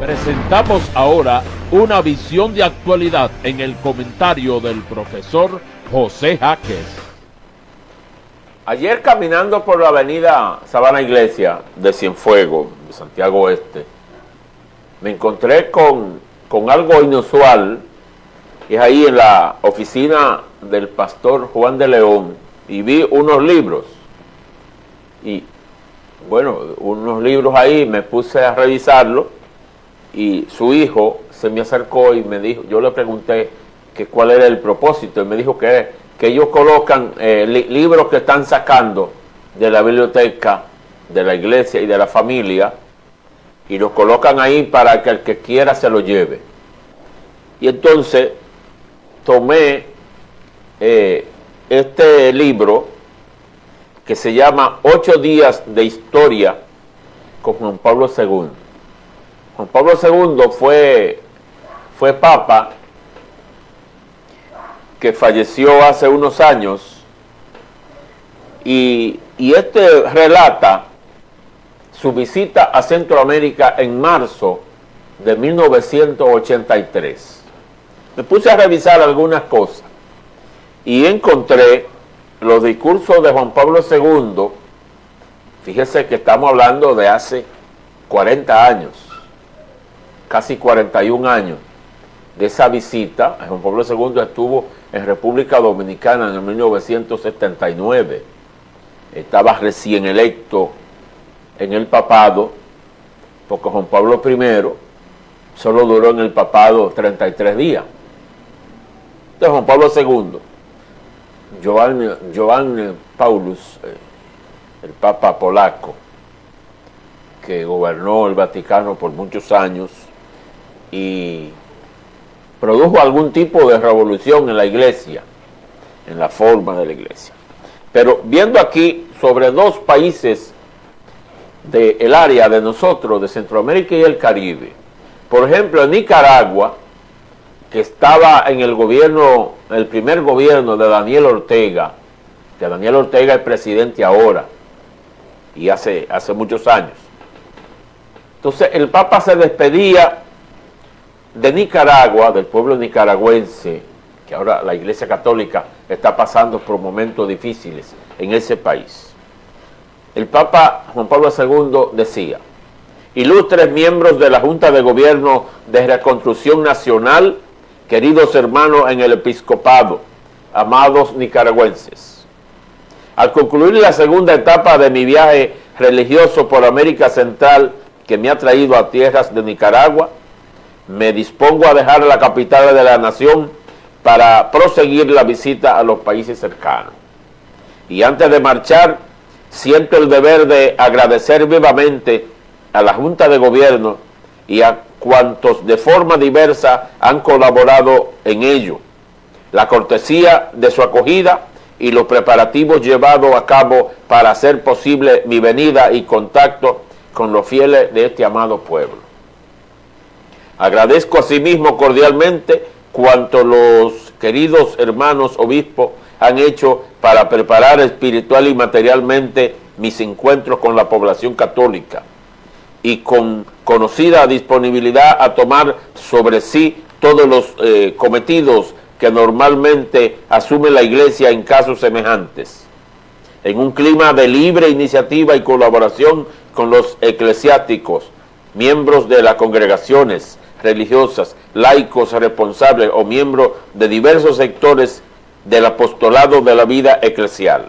Presentamos ahora una visión de actualidad en el comentario del profesor José Jaques. Ayer caminando por la avenida Sabana Iglesia de Cienfuegos, de Santiago Oeste, me encontré con algo inusual. Es ahí en la oficina del pastor Juan de León y vi unos libros. Y bueno, unos libros ahí, me puse a revisarlos y su hijo se me acercó y me dijo, yo le pregunté que cuál era el propósito y me dijo que ellos colocan libros que están sacando de la biblioteca de la iglesia y de la familia y los colocan ahí para que el que quiera se lo lleve. Y entonces tomé este libro que se llama 8 días de historia con Juan Pablo II. Juan Pablo II fue papa que falleció hace unos años y este relata su visita a Centroamérica en marzo de 1983. Me puse a revisar algunas cosas y encontré los discursos de Juan Pablo II. Fíjese que estamos hablando de hace 40 años, casi 41 años de esa visita. Juan Pablo II estuvo en República Dominicana en el 1979. Estaba recién electo en el papado, porque Juan Pablo I solo duró en el papado 33 días. Entonces Juan Pablo II, Giovanni Paulus, el papa polaco, que gobernó el Vaticano por muchos años y produjo algún tipo de revolución en la iglesia, en la forma de la iglesia. Pero viendo aquí sobre dos países del área de nosotros, de Centroamérica y el Caribe, por ejemplo, en Nicaragua, que estaba en el gobierno, el primer gobierno de Daniel Ortega, que Daniel Ortega es presidente ahora, y hace muchos años. Entonces el Papa se despedía de Nicaragua, del pueblo nicaragüense, que ahora la Iglesia Católica está pasando por momentos difíciles en ese país. El Papa Juan Pablo II decía: ilustres miembros de la Junta de Gobierno de Reconstrucción Nacional, queridos hermanos en el episcopado, amados nicaragüenses. Al concluir la segunda etapa de mi viaje religioso por América Central, que me ha traído a tierras de Nicaragua, me dispongo a dejar la capital de la nación para proseguir la visita a los países cercanos. Y antes de marchar, siento el deber de agradecer vivamente a la Junta de Gobierno y a cuantos de forma diversa han colaborado en ello, la cortesía de su acogida y los preparativos llevados a cabo para hacer posible mi venida y contacto con los fieles de este amado pueblo. Agradezco asimismo cordialmente cuanto los queridos hermanos obispos han hecho para preparar espiritual y materialmente mis encuentros con la población católica y con conocida disponibilidad a tomar sobre sí todos los cometidos que normalmente asume la Iglesia en casos semejantes, en un clima de libre iniciativa y colaboración con los eclesiásticos, miembros de las congregaciones religiosas, laicos responsables o miembros de diversos sectores del apostolado de la vida eclesial.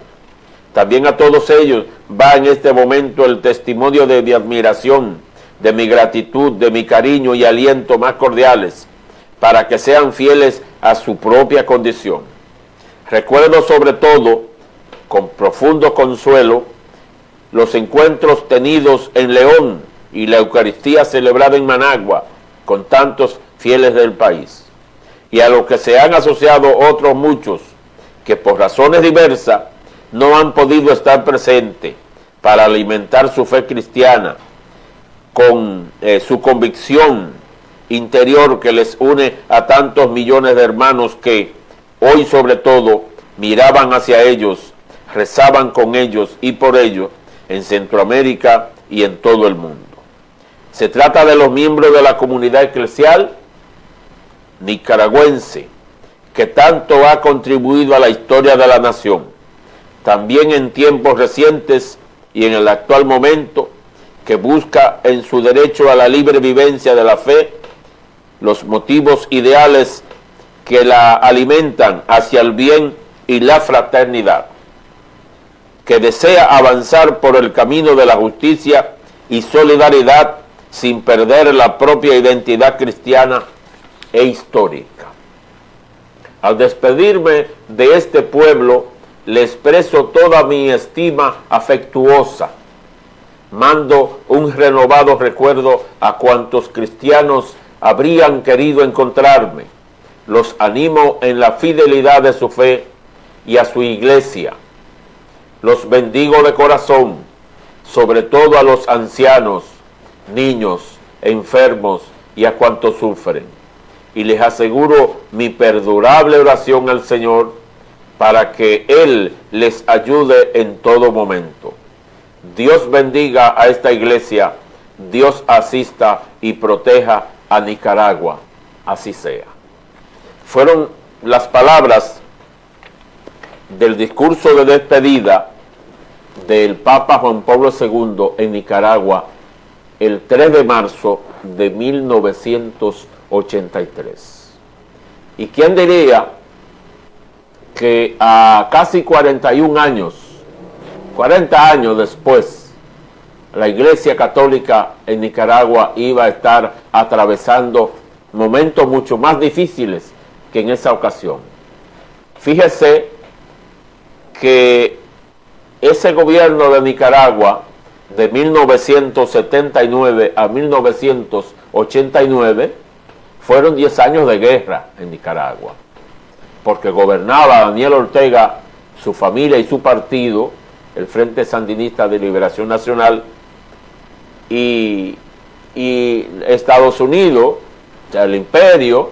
También a todos ellos va en este momento el testimonio de mi admiración, de mi gratitud, de mi cariño y aliento más cordiales, para que sean fieles a su propia condición. Recuerdo sobre todo, con profundo consuelo, los encuentros tenidos en León y la Eucaristía celebrada en Managua con tantos fieles del país, y a los que se han asociado otros muchos que por razones diversas no han podido estar presentes para alimentar su fe cristiana con su convicción interior que les une a tantos millones de hermanos que hoy sobre todo miraban hacia ellos, rezaban con ellos y por ellos en Centroamérica y en todo el mundo. Se trata de los miembros de la comunidad eclesial nicaragüense, que tanto ha contribuido a la historia de la nación, también en tiempos recientes y en el actual momento, que busca en su derecho a la libre vivencia de la fe los motivos ideales que la alimentan hacia el bien y la fraternidad, que desea avanzar por el camino de la justicia y solidaridad sin perder la propia identidad cristiana e histórica. Al despedirme de este pueblo, le expreso toda mi estima afectuosa. Mando un renovado recuerdo a cuantos cristianos habrían querido encontrarme. Los animo en la fidelidad de su fe y a su iglesia. Los bendigo de corazón, sobre todo a los ancianos, niños, enfermos y a cuantos sufren. Y les aseguro mi perdurable oración al Señor para que Él les ayude en todo momento. Dios bendiga a esta iglesia, Dios asista y proteja a Nicaragua, así sea. Fueron las palabras del discurso de despedida del Papa Juan Pablo II en Nicaragua el 3 de marzo de 1983. ¿Y quién diría que a casi 41 años, 40 años después, la Iglesia Católica en Nicaragua iba a estar atravesando momentos mucho más difíciles que en esa ocasión? Fíjese que ese gobierno de Nicaragua de 1979 a 1989 fueron 10 años de guerra en Nicaragua, porque gobernaba Daniel Ortega, su familia y su partido, el Frente Sandinista de Liberación Nacional, y Estados Unidos, o sea, el imperio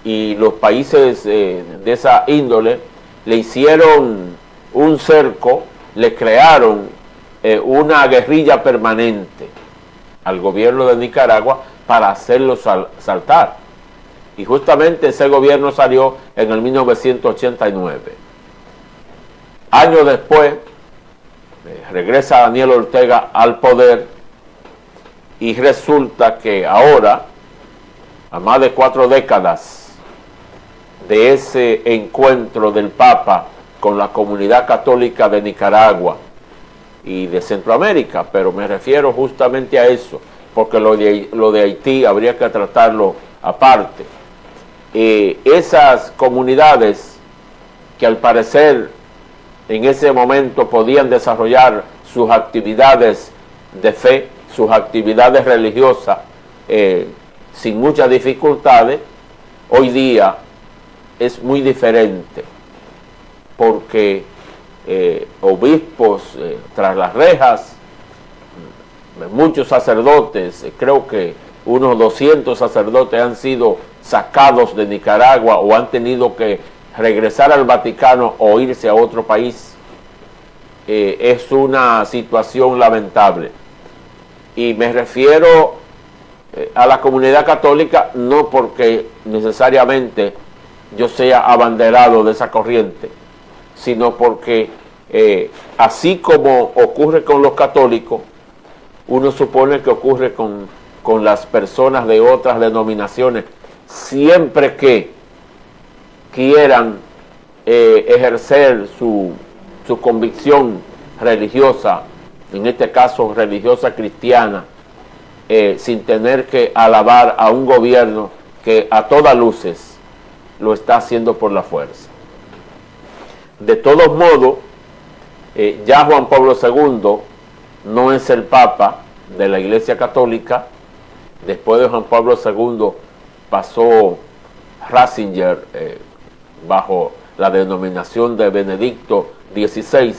y los países de esa índole le hicieron un cerco, le crearon una guerrilla permanente al gobierno de Nicaragua para hacerlo saltar. Y justamente ese gobierno salió en el 1989. Años después, regresa Daniel Ortega al poder y resulta que ahora, a más de 4 décadas de ese encuentro del Papa con la comunidad católica de Nicaragua y de Centroamérica, pero me refiero justamente a eso, porque lo de Haití habría que tratarlo aparte. Esas comunidades que al parecer en ese momento podían desarrollar sus actividades de fe, sus actividades religiosas sin muchas dificultades, hoy día es muy diferente, porque obispos tras las rejas, muchos sacerdotes, creo que unos 200 sacerdotes han sido sacados de Nicaragua o han tenido que regresar al Vaticano o irse a otro país. Es una situación lamentable. Y me refiero a la comunidad católica no porque necesariamente yo sea abanderado de esa corriente, sino porque así como ocurre con los católicos, uno supone que ocurre con las personas de otras denominaciones, siempre que quieran ejercer su convicción religiosa, en este caso religiosa cristiana, sin tener que alabar a un gobierno que a todas luces lo está haciendo por la fuerza. De todos modos, ya Juan Pablo II no es el Papa de la Iglesia Católica. Después de Juan Pablo II pasó Ratzinger bajo la denominación de Benedicto XVI,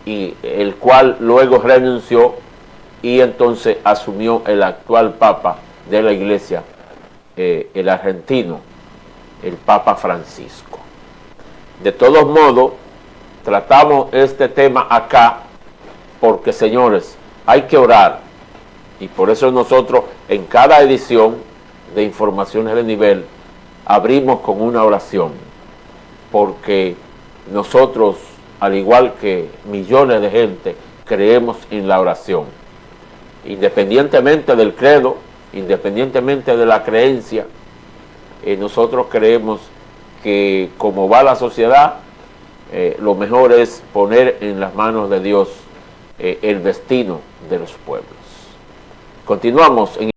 y el cual luego renunció y entonces asumió el actual Papa de la Iglesia, el argentino, el Papa Francisco. De todos modos, tratamos este tema acá porque, señores, hay que orar Y por eso nosotros en cada edición de Informaciones de Nivel abrimos con una oración, porque nosotros, al igual que millones de gente, creemos en la oración. Independientemente del credo, independientemente de la creencia, nosotros creemos que como va la sociedad, lo mejor es poner en las manos de Dios el destino de los pueblos. Continuamos en